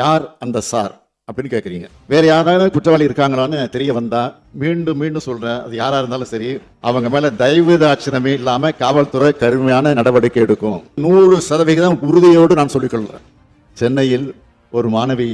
யார் அந்த சார் அப்படின்னு கேட்குறீங்க. வேற யாராவது குற்றவாளி இருக்காங்களான்னு தெரிய வந்தா மீண்டும் மீண்டும் சொல்றேன், அது யாரா இருந்தாலும் சரி, அவங்க மேல தயவு தாட்சணமே இல்லாம காவல்துறை கடுமையான நடவடிக்கை எடுக்கும். 100% உறுதியோடு நான் சொல்லிக்கொள்கிறேன். சென்னையில் ஒரு மாணவி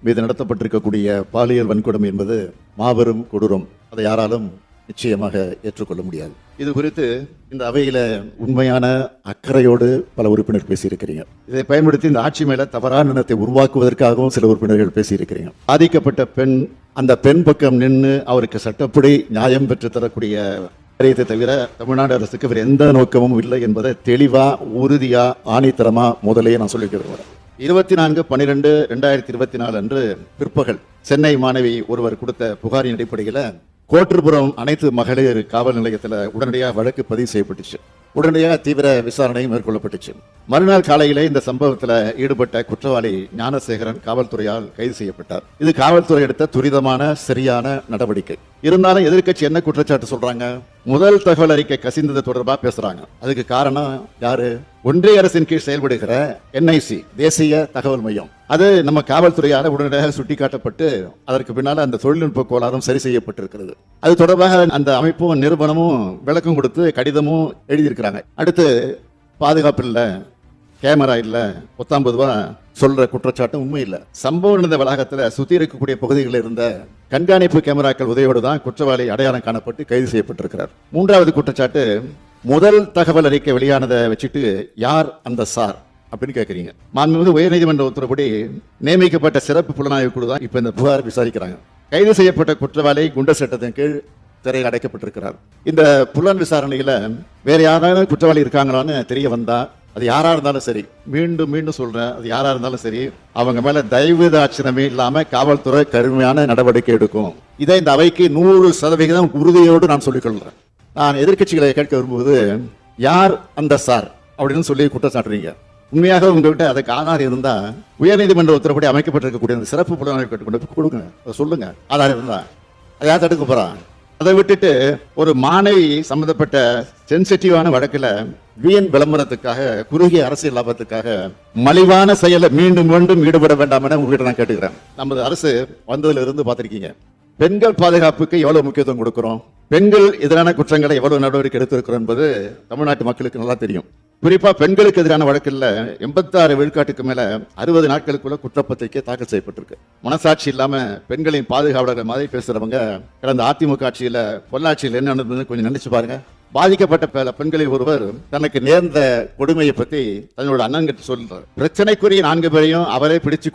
மீது நடத்தப்பட்டிருக்கக்கூடிய பாலியல் வன்கொடுமை என்பது மாபெரும் கொடூரம். அதை யாராலும் நிச்சயமாக ஏற்றுக்கொள்ள முடியாது. இது குறித்து இந்த அவையில உண்மையான அக்கறையோடு பல உறுப்பினர் பேசியிருக்கிறீங்க. இதை பயன்படுத்தி இந்த ஆட்சி மேல தவறான எண்ணத்தை உருவாக்குவதற்காகவும் சில உறுப்பினர்கள் பேசியிருக்கிறீங்க. பாதிக்கப்பட்ட பெண் அந்த பெண் பக்கம் நின்று அவருக்கு சட்டப்படி நியாயம் பெற்று தரக்கூடிய காரியத்தை தவிர தமிழ்நாடு அரசுக்கு வேறு எந்த நோக்கமும் இல்லை என்பதை தெளிவா உறுதியா ஆணித்தரமா முதலையே நான் சொல்லிக்க விரும்புகிறேன். 24/12/2024 அன்று பிற்பகல் சென்னை மாணவி ஒருவர் கொடுத்த புகாரின் அடிப்படையில் கோட்டூர்புரம் அனைத்து மகளிர் காவல் நிலையத்தில் உடனடியாக வழக்கு பதிவு செய்யப்பட்டுச்சு. உடனடியாக தீவிர விசாரணை மேற்கொள்ளப்பட்டுச்சு. மறுநாள் காலையிலே இந்த சம்பவத்தில் ஈடுபட்ட குற்றவாளி ஞானசேகரன் காவல்துறையால் கைது செய்யப்பட்டார். இது காவல்துறை எடுத்த துரிதமான சரியான நடவடிக்கை. இருந்தாலும் எதிர்க்கட்சி என்ன குற்றச்சாட்டு சொல்றாங்க? முதல் தகவல் அறிக்கை கசிந்தது தொடர்பாக பேசுறாங்க. அதுக்கு காரணம் யாரு? ஒன்றிய அரசின் கீழ் செயல்படுகிற NIC, தேசிய தகவல் மையம். அது நம்ம காவல்துறையால் உடனடியாக சுட்டிக்காட்டப்பட்டு அதற்கு பின்னால் அந்த தொழில்நுட்ப கோளாறும் சரி செய்யப்பட்டிருக்கிறது. அது தொடர்பாக அந்த அமைப்பும் நிறுவனமும் விளக்கம் கொடுத்து கடிதமும் எழுதியிருக்கிறாங்க. அடுத்து பாதுகாப்பு இல்லை, கேமரா இல்லை, 19 ரூபா சொல்ற குற்றச்சாட்டு உண்மை இல்லை. சம்பவம் நடந்த வளாகத்தில் சுத்தி இருக்கக்கூடிய பகுதிகளில் இருந்த கண்காணிப்பு கேமராக்கள் உதவியோடு தான் குற்றவாளி அடையாளம் காணப்பட்டு கைது செய்யப்பட்டிருக்கிறார். மூன்றாவது குற்றச்சாட்டு, முதல் தகவல் அறிக்கை வெளியானதை வச்சுட்டு யார் அந்த சார் அப்படின்னு கேட்குறீங்க. மாண்புமிகு உயர்நீதிமன்ற உத்தரவுப்படி நியமிக்கப்பட்ட சிறப்பு புலனாய்வு குழு தான் இப்போ இந்த புகார் விசாரிக்கிறாங்க. கைது செய்யப்பட்ட குற்றவாளி குண்டர் சட்டத்தின் கீழ் சிறையில் அடைக்கப்பட்டிருக்கிறார். இந்த புலன் விசாரணையில வேற யாராவது குற்றவாளி இருக்காங்களான்னு தெரிய வந்தா, அது யாரா இருந்தாலும் சரி, மீண்டும் மீண்டும் சொல்றேன், அது யாரா இருந்தாலும் சரி, அவங்க மேல தயவு தாட்சணமே இல்லாம காவல்துறை கடுமையான நடவடிக்கை எடுக்கும். இதை இந்த அவைக்கு 100% உறுதியோடு நான் சொல்லிக்கொள்கிறேன். நான் எதிர்க்கட்சிகளை கேட்க வரும்போது யார் அந்த சார் அப்படின்னு சொல்லி குற்றச்சாட்டுறீங்க. உண்மையாக உங்ககிட்ட அதுக்கு ஆதாரம் இருந்தா உயர்நீதிமன்ற உத்தரவுப்படி அமைக்கப்பட்டிருக்கக்கூடிய அந்த சிறப்பு புலனாய்வு கொண்டு கொடுங்க, சொல்லுங்க. ஆதாரம் இருந்தா அதை யார் தடுக்க போறான்? அதை விட்டுட்டு ஒரு மாணவி சம்பந்தப்பட்ட சென்சிட்டிவான வழக்கில் வீண் விளம்பரத்துக்காக, குறுகிய அரசியல் லாபத்துக்காக மலிவான செயலை மீண்டும் மீண்டும் ஈடுபட வேண்டாம் என உங்ககிட்ட நான் கேட்டுக்கிறேன். நமது அரசு வந்ததுல இருந்து பார்த்திருக்கீங்க, பெண்கள் பாதுகாப்புக்கு எவ்வளவு முக்கியத்துவம் கொடுக்கிறோம், பெண்கள் எதிரான குற்றங்களை எவ்வளவு நடவடிக்கை எடுத்திருக்கிறோம் என்பது தமிழ்நாட்டு மக்களுக்கு நல்லா தெரியும். குறிப்பா பெண்களுக்கு எதிரான வழக்கில் 86 விழுக்காட்டுக்கு மேல 60 நாட்களுக்குள்ள குற்றப்பத்திரிக்கை தாக்கல் செய்யப்பட்டிருக்கு. மனசாட்சி இல்லாம பெண்களின் பாதுகாவலர்கள் மாதிரி பேசுறவங்க கடந்த அதிமுக ஆட்சியில பொள்ளாட்சியில் என்ன நடந்ததுன்னு கொஞ்சம் நினைச்சு பாருங்க. பாதிக்கப்பட்ட பெண்களில் ஒருவர் தனக்கு நேர்ந்த கொடுமையை பத்தி தன்னோட அண்ணன் கிட்ட சொல்றார். பிரச்சனைக்குரிய 4 பேரையும் அவரே பிடிச்சு